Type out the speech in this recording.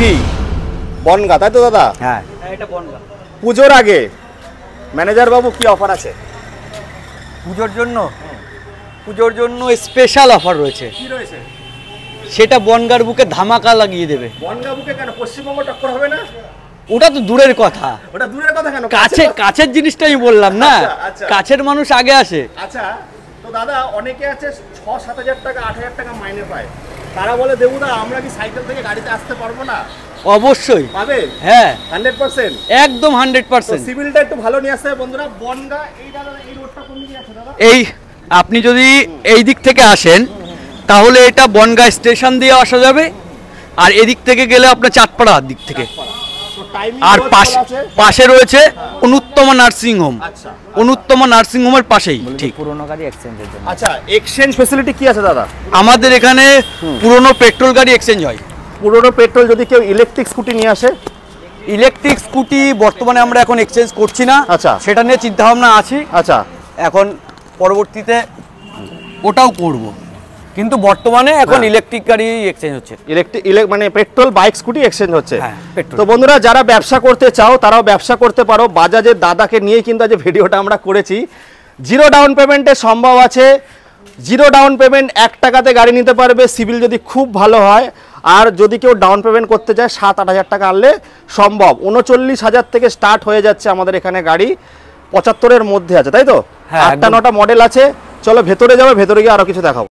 EV Bongaon, তাই তো দাদা? হ্যাঁ এটা বনগা। পুজোর আগে ম্যানেজার বাবু কি অফার আছে পুজোর জন্য স্পেশাল অফার রয়েছে। কি রয়েছে? সেটা বনগার বুকে ধামাকা লাগিয়ে দেবে। বনগা বুকে কেন, পশ্চিমবঙ্গ টক্কর হবে না? ওটা তো দূরের কথা। ওটা দূরের কথা কেন, কাছের জিনিসটা আমি বললাম না। আচ্ছা। কাছের মানুষ আগে আসে। আচ্ছা, তো দাদা অনেকে আছে 6-7 হাজার টাকা 8 হাজার টাকা মাইনে পায়, তারা বলে দেবুদা আমরা কি সাইকেল থেকে গাড়িতে আসতে পারবো না? অবশ্যই পাবে। হ্যাঁ 100%। একদম 100%। সিভিলটা একটু ভালো নিয়ে আসতে হবে বন্ধুরা। বনগা এই দাদা এই রোডটা কোন দিকে আছে দাদা? এই আপনি যদি এই দিক থেকে আসেন তাহলে এটা বনগাঁ স্টেশন দিয়ে আসা যাবে, আর এদিক থেকে গেলে আপনার চাঁদপাড়ার দিক থেকে। আর পাশে রয়েছে অনুত্তমা নার্সিং হোম। আচ্ছা, অনুত্তমা নার্সিং হোমের পাশেই ঠিক। পুরনো গাড়ি এক্সচেঞ্জের জন্য। আচ্ছা, এক্সচেঞ্জ ফ্যাসিলিটি কি আছে দাদা? আমাদের এখানে পুরনো পেট্রোল গাড়ি এক্সচেঞ্জ হয়। পুরনো পেট্রোল যদি কেউ ইলেকট্রিক স্কুটি নিয়ে আসে? ইলেকট্রিক স্কুটি বর্তমানে আমরা এখন এক্সচেঞ্জ করছি না। আচ্ছা, সেটা নিয়ে চিন্তা ভাবনা আছে। আচ্ছা, এখন পরবর্তীতে ওটাও করব, কিন্তু বর্তমানে এখন ইলেকট্রিক গাড়ি এক্সচেঞ্জ হচ্ছে। ইলেকট্রিক মানে পেট্রোল বাইক স্কুটি এক্সচেঞ্জ হচ্ছে। হ্যাঁ, পেট্রোল। তো বন্ধুরা যারা ব্যবসা করতে চাও তারাও ব্যবসা করতে পারো। বাজাজের দাদাকে নিয়ে কিন্তু আজ ভিডিওটা আমরা করেছি। 0 ডাউন পেমেন্টে সম্ভব আছে। 0 ডাউন পেমেন্ট 1 টাকাতে গাড়ি নিতে পারবে, সিভিল যদি খুব ভালো হয়। আর যদি কেউ ডাউন পেমেন্ট করতে চায় 7-8 হাজার টাকা আনলে সম্ভব। 39,000 থেকে স্টার্ট হয়ে যাচ্ছে আমাদের এখানে গাড়ি। 75-এর মধ্যে আছে, তাই তো? 8টা 9টা মডেল আছে। চলো ভেতরে যাবো, ভেতরে গিয়ে আরো কিছু দেখাবো।